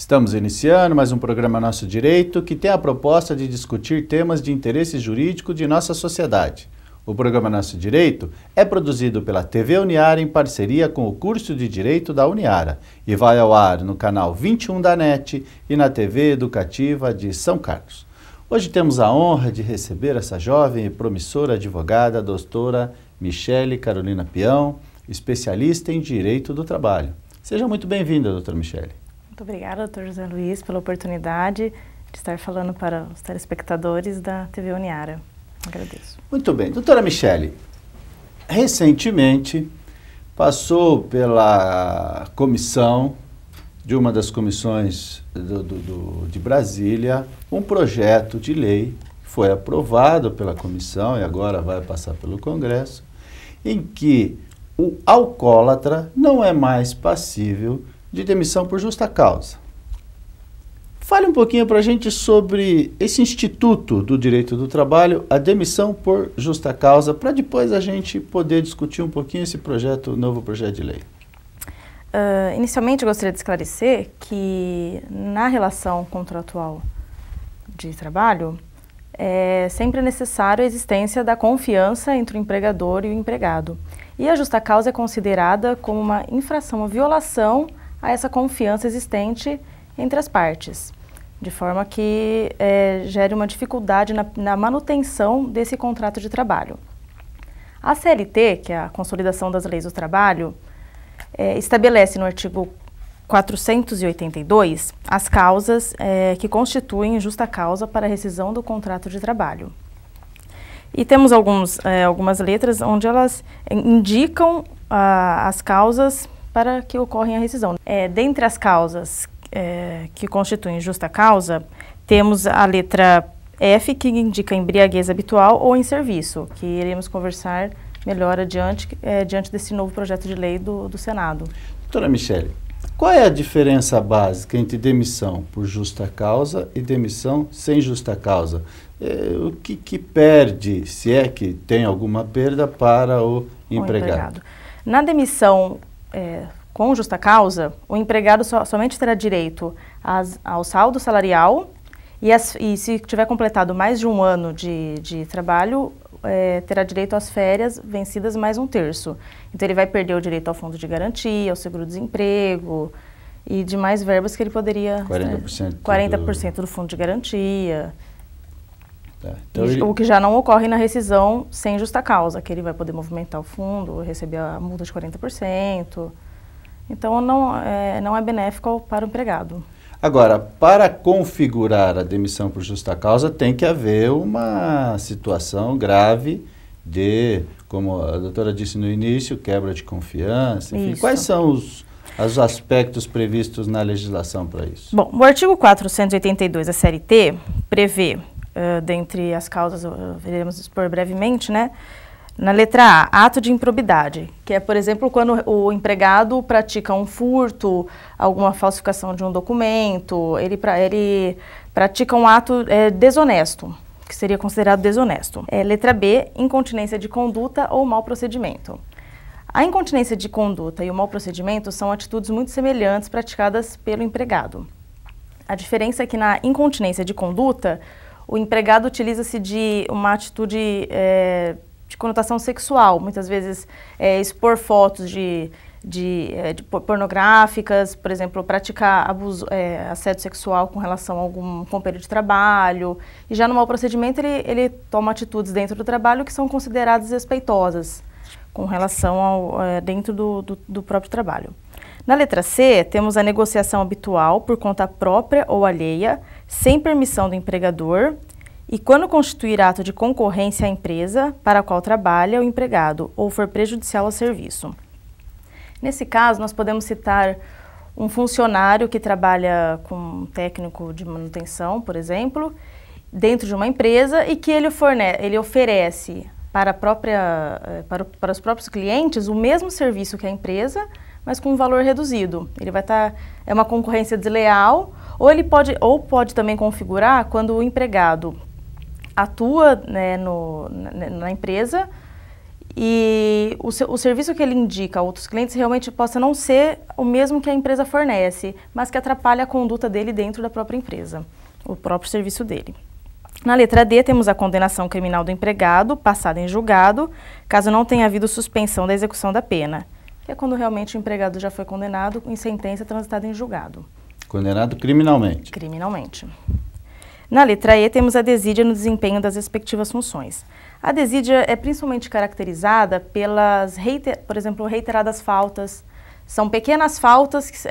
Estamos iniciando mais um programa Nosso Direito, que tem a proposta de discutir temas de interesse jurídico de nossa sociedade. O programa Nosso Direito é produzido pela TV Uniara em parceria com o curso de Direito da Uniara e vai ao ar no canal 21 da NET e na TV Educativa de São Carlos. Hoje temos a honra de receber essa jovem e promissora advogada, a doutora Michele Carolina Peão, especialista em Direito do Trabalho. Seja muito bem-vinda, doutora Michele. Muito obrigada, doutor José Luiz, pela oportunidade de estar falando para os telespectadores da TV Uniara. Agradeço. Muito bem. Doutora Michele, recentemente passou pela comissão, de uma das comissões de Brasília, um projeto de lei que foi aprovado pela comissão e agora vai passar pelo Congresso, em que o alcoólatra não é mais passível de demissão por justa causa. Fale um pouquinho para a gente sobre esse Instituto do Direito do Trabalho, a demissão por justa causa, para depois a gente poder discutir um pouquinho esse novo projeto de lei. Inicialmente, eu gostaria de esclarecer que na relação contratual de trabalho, é sempre necessário a existência da confiança entre o empregador e o empregado. E a justa causa é considerada como uma infração, uma violação a essa confiança existente entre as partes, de forma que gere uma dificuldade na manutenção desse contrato de trabalho. A CLT, que é a Consolidação das Leis do Trabalho, estabelece no artigo 482 as causas que constituem justa causa para a rescisão do contrato de trabalho. E temos algumas letras onde elas indicam as causas para que ocorra a rescisão. Dentre as causas que constituem justa causa, temos a letra F, que indica embriaguez habitual ou em serviço, que iremos conversar melhor adiante, diante desse novo projeto de lei do Senado. Doutora Michele, qual é a diferença básica entre demissão por justa causa e demissão sem justa causa? O que perde, se é que tem alguma perda, para o empregado? Na demissão com justa causa, o empregado somente terá direito ao saldo salarial e se tiver completado mais de um ano de trabalho, terá direito às férias vencidas mais um terço. Então ele vai perder o direito ao fundo de garantia, ao seguro-desemprego e demais verbas que ele poderia... 40% do fundo de garantia. Então o que já não ocorre na rescisão sem justa causa, que ele vai poder movimentar o fundo, receber a multa de 40%. Então não é benéfico para o empregado. Agora, para configurar a demissão por justa causa, tem que haver uma situação grave de, como a doutora disse no início, quebra de confiança, enfim. Quais são os aspectos previstos na legislação para isso? Bom, o artigo 482 da CLT prevê, dentre as causas, veremos expor brevemente, né? Na letra A, ato de improbidade, que é, por exemplo, quando o empregado pratica um furto, alguma falsificação de um documento, ele pratica um ato desonesto, que seria considerado desonesto. Letra B, incontinência de conduta ou mau procedimento. A incontinência de conduta e o mau procedimento são atitudes muito semelhantes praticadas pelo empregado. A diferença é que na incontinência de conduta, o empregado utiliza-se de uma atitude de conotação sexual, muitas vezes expor fotos de pornográficas, por exemplo, praticar assédio sexual com relação a algum companheiro de trabalho. E já no mau procedimento ele toma atitudes dentro do trabalho que são consideradas respeitosas com relação dentro do próprio trabalho. Na letra C, temos a negociação habitual por conta própria ou alheia, sem permissão do empregador, e quando constituir ato de concorrência à empresa para a qual trabalha o empregado ou for prejudicial ao serviço. Nesse caso, nós podemos citar um funcionário que trabalha com um técnico de manutenção, por exemplo, dentro de uma empresa e que ele oferece para os próprios clientes o mesmo serviço que a empresa, mas com um valor reduzido. Ele vai estar... É uma concorrência desleal, ou pode também configurar quando o empregado atua, né, na empresa e o serviço que ele indica a outros clientes realmente possa não ser o mesmo que a empresa fornece, mas que atrapalhe a conduta dele dentro da própria empresa, o próprio serviço dele. Na letra D, temos a condenação criminal do empregado, passada em julgado, caso não tenha havido suspensão da execução da pena, que é quando realmente o empregado já foi condenado em sentença transitada em julgado. Condenado criminalmente. Criminalmente. Na letra E, temos a desídia no desempenho das respectivas funções. A desídia é principalmente caracterizada pelas, por exemplo, reiteradas faltas. São pequenas faltas,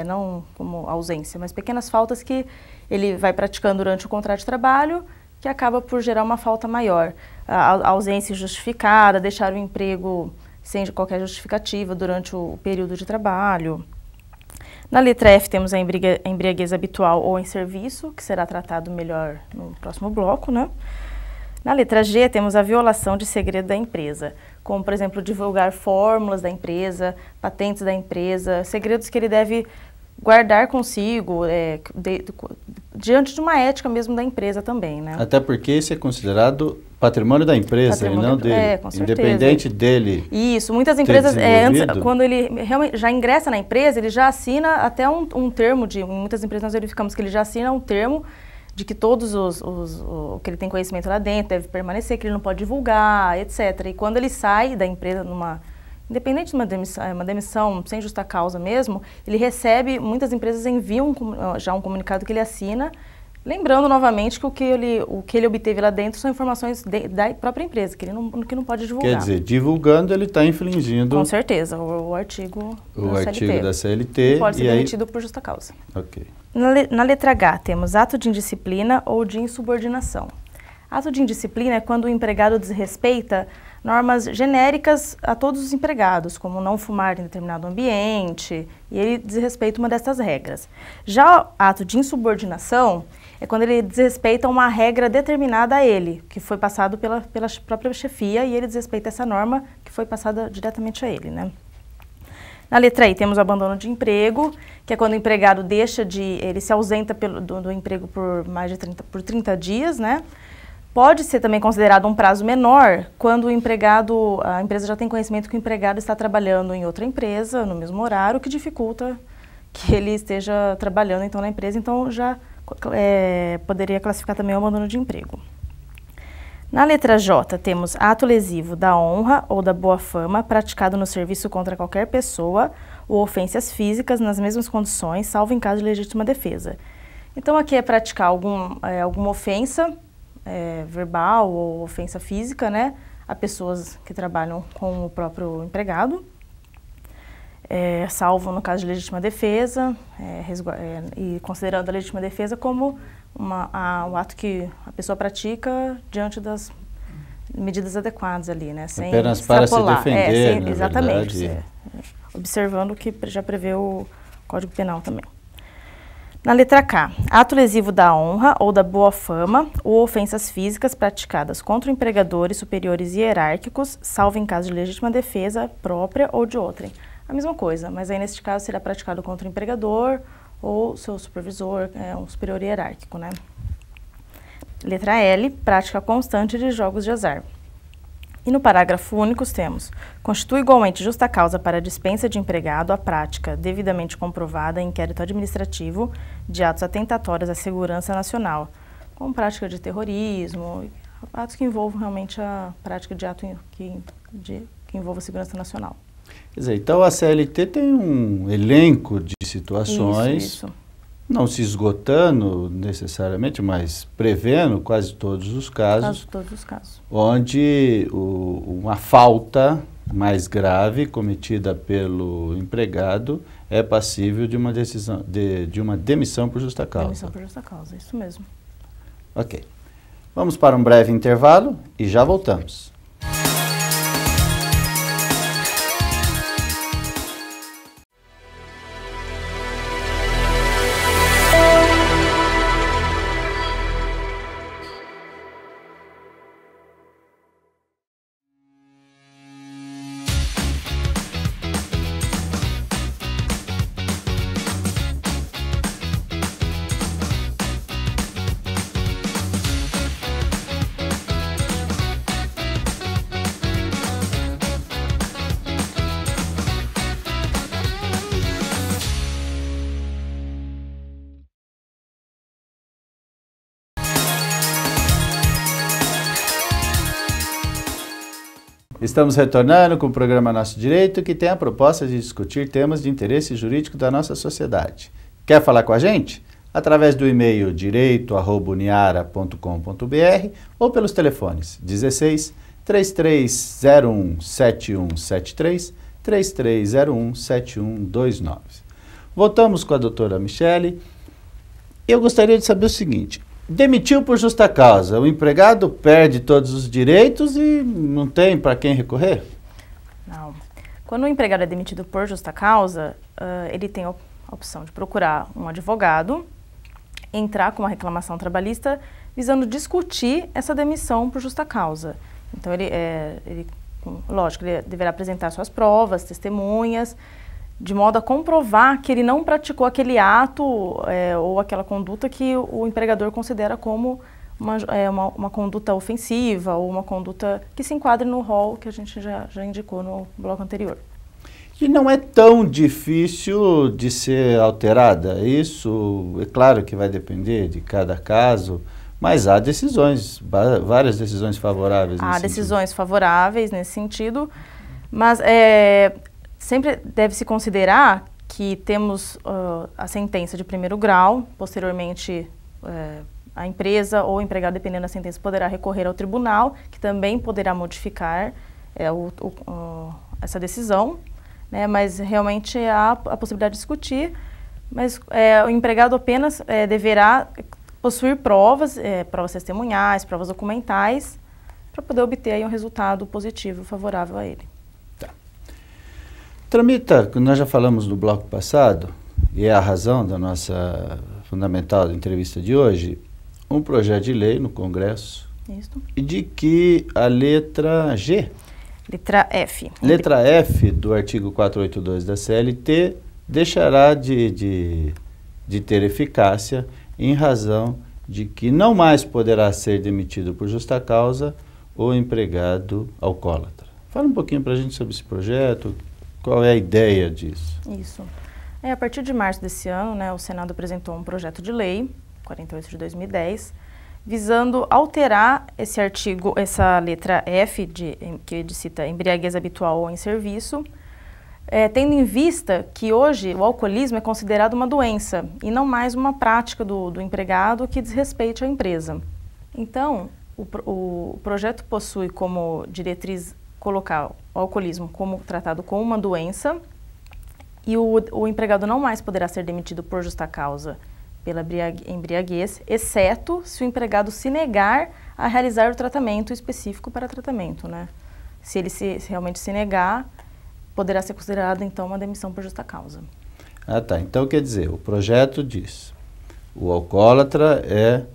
não como ausência, mas pequenas faltas que ele vai praticando durante o contrato de trabalho, que acaba por gerar uma falta maior. A ausência injustificada, deixar o emprego sem qualquer justificativa durante o período de trabalho. Na letra F temos a embriaguez habitual ou em serviço, que será tratado melhor no próximo bloco, né? Na letra G temos a violação de segredo da empresa, como, por exemplo, divulgar fórmulas da empresa, patentes da empresa, segredos que ele deve guardar consigo, diante de uma ética mesmo da empresa também, né? Até porque isso é considerado patrimônio da empresa, e não dele, com certeza. Independente dele. Isso, muitas empresas, quando ele realmente já ingressa na empresa, ele já assina até um termo em muitas empresas nós verificamos que ele já assina um termo de que todos o que ele tem conhecimento lá dentro deve permanecer, que ele não pode divulgar, etc. E quando ele sai da empresa independente de uma demissão sem justa causa mesmo, ele recebe, muitas empresas enviam já um comunicado que ele assina, lembrando novamente que o que ele obteve lá dentro são informações da própria empresa, que ele não pode divulgar. Quer dizer, divulgando ele está infringindo... Com certeza, o artigo da CLT. Pode ser demitido por justa causa. Ok. Na letra H, temos ato de indisciplina ou de insubordinação. Ato de indisciplina é quando o empregado desrespeita normas genéricas a todos os empregados, como não fumar em determinado ambiente, e ele desrespeita uma dessas regras. Já o ato de insubordinação é quando ele desrespeita uma regra determinada a ele, que foi passado pela própria chefia, e ele desrespeita essa norma que foi passada diretamente a ele, né? Na letra I temos o abandono de emprego, que é quando o empregado ele se ausenta do emprego por mais de 30 dias, né? Pode ser também considerado um prazo menor quando a empresa já tem conhecimento que o empregado está trabalhando em outra empresa, no mesmo horário, que dificulta que ele esteja trabalhando então na empresa, então já poderia classificar também o abandono de emprego. Na letra J temos ato lesivo da honra ou da boa fama praticado no serviço contra qualquer pessoa ou ofensas físicas nas mesmas condições, salvo em caso de legítima defesa. Então aqui é praticar alguma ofensa verbal ou ofensa física, né, a pessoas que trabalham com o próprio empregado, salvo no caso de legítima defesa, e considerando a legítima defesa como um ato que a pessoa pratica diante das medidas adequadas ali, né, sem apenas para se defender, exatamente, observando o que já prevê o Código Penal também. Na letra K, ato lesivo da honra ou da boa fama ou ofensas físicas praticadas contra empregadores superiores e hierárquicos, salvo em caso de legítima defesa própria ou de outrem. A mesma coisa, mas aí neste caso será praticado contra o empregador ou seu supervisor, um superior hierárquico, né? Letra L, prática constante de jogos de azar. E no parágrafo único temos: constitui igualmente justa causa para a dispensa de empregado a prática devidamente comprovada em inquérito administrativo de atos atentatórios à segurança nacional, como prática de terrorismo, atos que envolvam realmente a prática de ato que envolva a segurança nacional. Quer dizer, então a CLT tem um elenco de situações, isso. Não se esgotando necessariamente, mas prevendo quase todos os casos, onde uma falta mais grave cometida pelo empregado é passível de uma decisão, de uma demissão por justa causa. Demissão por justa causa, isso mesmo. Ok. Vamos para um breve intervalo e já voltamos. Estamos retornando com o programa Nosso Direito, que tem a proposta de discutir temas de interesse jurídico da nossa sociedade. Quer falar com a gente? Através do e-mail direito@uniara.com.br ou pelos telefones 16 3301 7173, 3301 7129. Voltamos com a doutora Michele. Eu gostaria de saber o seguinte: demitiu por justa causa, o empregado perde todos os direitos e não tem para quem recorrer? Não. Quando o empregado é demitido por justa causa, ele tem a opção de procurar um advogado, entrar com uma reclamação trabalhista visando discutir essa demissão por justa causa. Então, lógico, ele deverá apresentar suas provas, testemunhas, de modo a comprovar que ele não praticou aquele ato ou aquela conduta que o empregador considera como uma conduta ofensiva ou uma conduta que se enquadre no rol que a gente já indicou no bloco anterior. E não é tão difícil de ser alterada. Isso, é claro que vai depender de cada caso, mas há decisões, várias decisões favoráveis nesse sentido. Há decisões favoráveis nesse sentido, mas sempre deve-se considerar que temos a sentença de primeiro grau, posteriormente a empresa ou o empregado, dependendo da sentença, poderá recorrer ao tribunal, que também poderá modificar essa decisão, né, mas realmente há a possibilidade de discutir, mas o empregado apenas deverá possuir provas testemunhais, provas documentais, para poder obter aí um resultado positivo, favorável a ele. Tramita, nós já falamos no bloco passado, e é a razão da nossa fundamental entrevista de hoje, um projeto de lei no Congresso. Isso. E de que a letra G? Letra F. Letra F do artigo 482 da CLT deixará de ter eficácia em razão de que não mais poderá ser demitido por justa causa o empregado alcoólatra. Fala um pouquinho para a gente sobre esse projeto. Qual é a ideia disso? Isso. A partir de março desse ano, né, o Senado apresentou um projeto de lei, 48 de 2010, visando alterar esse artigo, essa letra F, que cita embriaguez habitual ou em serviço, tendo em vista que hoje o alcoolismo é considerado uma doença e não mais uma prática do empregado que desrespeite a empresa. Então, o projeto possui como diretriz colocar o alcoolismo como tratado como uma doença e o empregado não mais poderá ser demitido por justa causa pela embriaguez, exceto se o empregado se negar a realizar o tratamento específico para tratamento, né? Se ele se realmente se negar, poderá ser considerado então uma demissão por justa causa. Ah, tá. Então quer dizer, o projeto diz, o alcoólatra é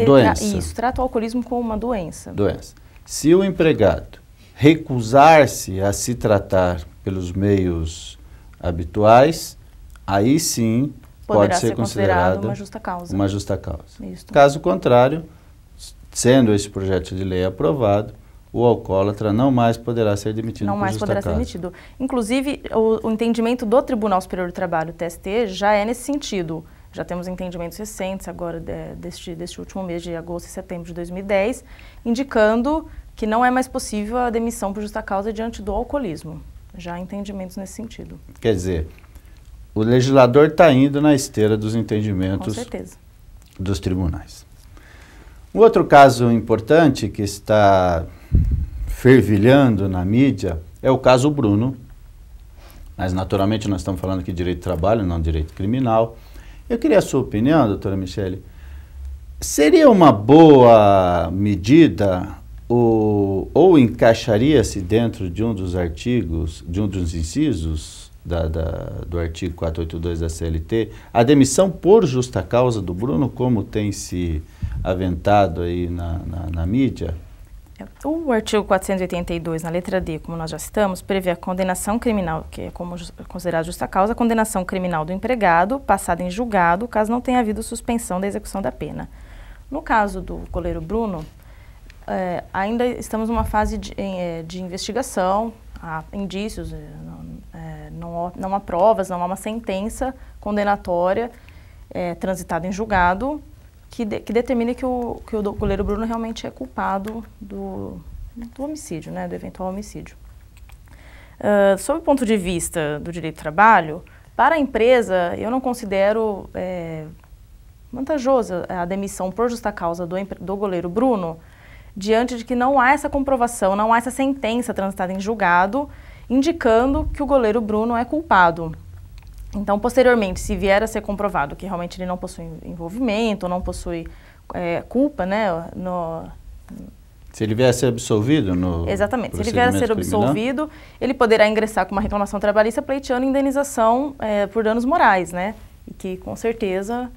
doença. Isso, trata o alcoolismo como uma doença. Doença. Se o empregado recusar-se a se tratar pelos meios habituais, aí sim pode ser considerada uma justa causa. Uma justa causa. Isso. Caso contrário, sendo esse projeto de lei aprovado, o alcoólatra não mais poderá ser demitido por justa causa. Não mais poderá ser demitido. Inclusive, o entendimento do Tribunal Superior do Trabalho, TST, já é nesse sentido. Já temos entendimentos recentes agora deste último mês de agosto e setembro de 2010, indicando que não é mais possível a demissão por justa causa diante do alcoolismo. Já há entendimentos nesse sentido. Quer dizer, o legislador está indo na esteira dos entendimentos dos tribunais. Um outro caso importante que está fervilhando na mídia é o caso Bruno, mas naturalmente nós estamos falando aqui de direito do trabalho, não direito criminal. Eu queria a sua opinião, doutora Michele. Seria uma boa medida ou encaixaria-se dentro de um dos artigos, de um dos incisos do artigo 482 da CLT, a demissão por justa causa do Bruno, como tem se aventado aí na mídia? O artigo 482, na letra D, como nós já citamos, prevê a condenação criminal, que é como considerada justa causa, a condenação criminal do empregado, passada em julgado, caso não tenha havido suspensão da execução da pena. No caso do goleiro Bruno, ainda estamos numa fase de investigação, há indícios, não há provas, não há uma sentença condenatória transitada em julgado que determine que o goleiro Bruno realmente é culpado do homicídio, né, do eventual homicídio. Sob o ponto de vista do direito do trabalho, para a empresa, eu não considero vantajosa a demissão por justa causa do goleiro Bruno, diante de que não há essa comprovação, não há essa sentença transitada em julgado, indicando que o goleiro Bruno é culpado. Então, posteriormente, se vier a ser comprovado que realmente ele não possui envolvimento, não possui culpa, né, se ele vier a ser absolvido no Exatamente, se ele vier a ser absolvido, ele poderá ingressar com uma reclamação trabalhista pleiteando indenização por danos morais, né? E que, com certeza,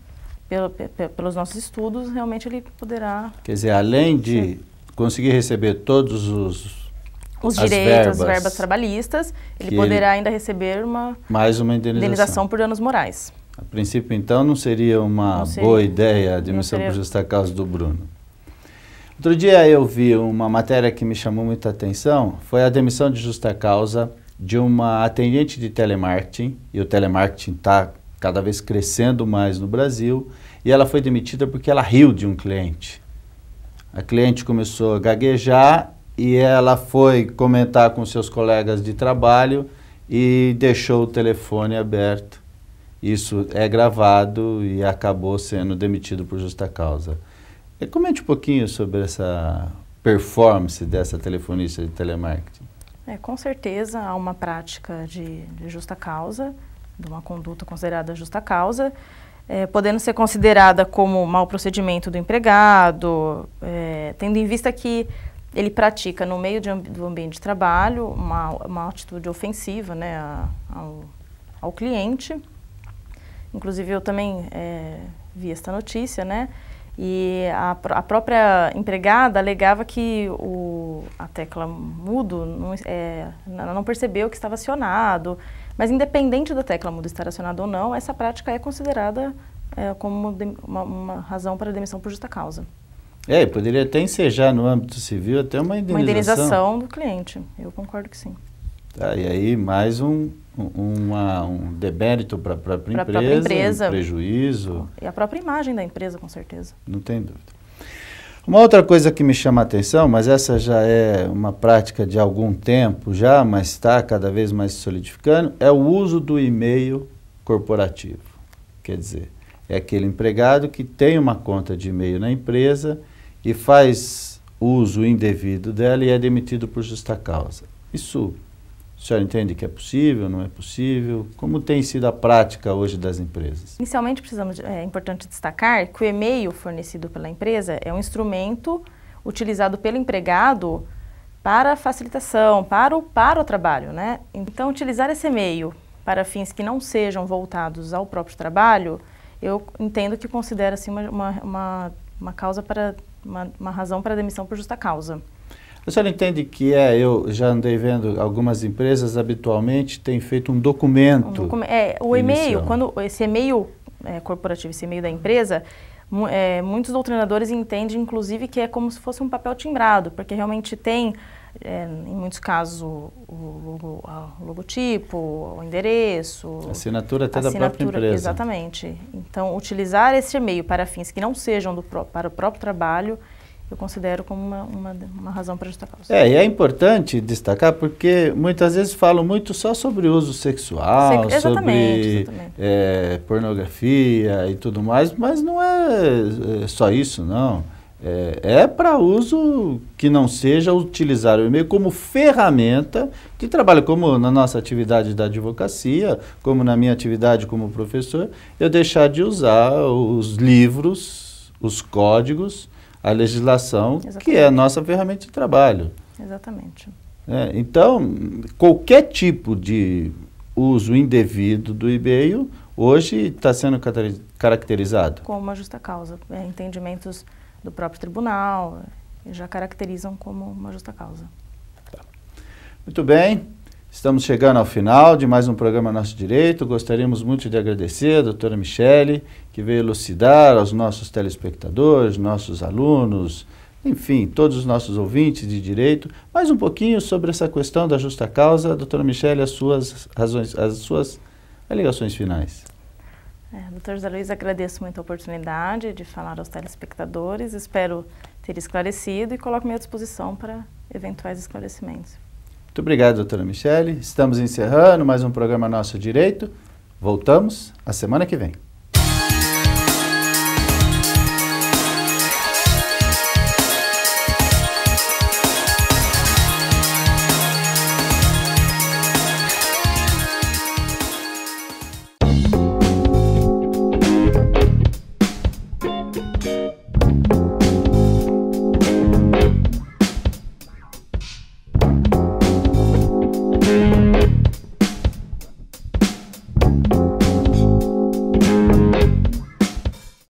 pelos nossos estudos, realmente ele poderá... Quer dizer, além de conseguir receber todos os direitos, as verbas trabalhistas, ele poderá ainda receber mais uma indenização por danos morais. A princípio, então, não seria uma boa ideia a demissão por justa causa do Bruno. Outro dia eu vi uma matéria que me chamou muita atenção, foi a demissão de justa causa de uma atendente de telemarketing, e o telemarketing está cada vez crescendo mais no Brasil, e ela foi demitida porque ela riu de um cliente. A cliente começou a gaguejar e ela foi comentar com seus colegas de trabalho e deixou o telefone aberto. Isso é gravado e acabou sendo demitido por justa causa. Comente um pouquinho sobre essa performance dessa telefonista de telemarketing. Com certeza há uma prática de justa causa, de uma conduta considerada justa causa, podendo ser considerada como mau procedimento do empregado, tendo em vista que ele pratica no meio do ambiente de trabalho uma atitude ofensiva, né, ao cliente. Inclusive eu também vi esta notícia, né? E a própria empregada alegava que a tecla mudo não percebeu que estava acionado, mas independente da tecla mudo estar acionada ou não, essa prática é considerada como uma razão para demissão por justa causa. Poderia até ensejar no âmbito civil até uma indenização. Uma indenização do cliente, eu concordo que sim. Tá, e aí mais um demérito para a própria empresa, um prejuízo. E a própria imagem da empresa, com certeza. Não tem dúvida. Uma outra coisa que me chama a atenção, mas essa já é uma prática de algum tempo já, mas está cada vez mais se solidificando, é o uso do e-mail corporativo. Quer dizer, é aquele empregado que tem uma conta de e-mail na empresa e faz uso indevido dela e é demitido por justa causa. Isso... O senhor entende que é possível, não é possível? Como tem sido a prática hoje das empresas? Inicialmente, é importante destacar que o e-mail fornecido pela empresa é um instrumento utilizado pelo empregado para facilitação, para o trabalho, né? Então, utilizar esse e-mail para fins que não sejam voltados ao próprio trabalho, eu entendo que considera-se uma causa para uma razão para demissão por justa causa. A senhora entende que eu já andei vendo algumas empresas habitualmente têm feito um documento. O e-mail, quando esse e-mail corporativo, esse e-mail da empresa, muitos doutrinadores entendem, inclusive, que é como se fosse um papel timbrado, porque realmente tem, em muitos casos, o logotipo, o endereço. A assinatura até da própria empresa. Exatamente. Então, utilizar esse e-mail para fins que não sejam para o próprio trabalho, eu considero como uma razão para justa causa. E é importante destacar porque muitas vezes falam muito só sobre uso sexual, sobre pornografia e tudo mais, mas não é só isso, não. É para uso que não seja utilizar o e-mail como ferramenta de trabalho, como na nossa atividade da advocacia, como na minha atividade como professor, eu deixar de usar os livros, os códigos, a legislação, exatamente, que é a nossa ferramenta de trabalho. Exatamente. Então, qualquer tipo de uso indevido do e-mail, hoje está sendo caracterizado? Como uma justa causa. Entendimentos do próprio tribunal já caracterizam como uma justa causa. Tá. Muito bem. Estamos chegando ao final de mais um programa Nosso Direito. Gostaríamos muito de agradecer a doutora Michele, que veio elucidar aos nossos telespectadores, nossos alunos, enfim, todos os nossos ouvintes de direito, mais um pouquinho sobre essa questão da justa causa. Doutora Michele, as suas alegações finais. Doutor José Luiz, agradeço muito a oportunidade de falar aos telespectadores. Espero ter esclarecido e coloco-me à disposição para eventuais esclarecimentos. Muito obrigado, doutora Michele. Estamos encerrando mais um programa Nosso Direito. Voltamos a semana que vem.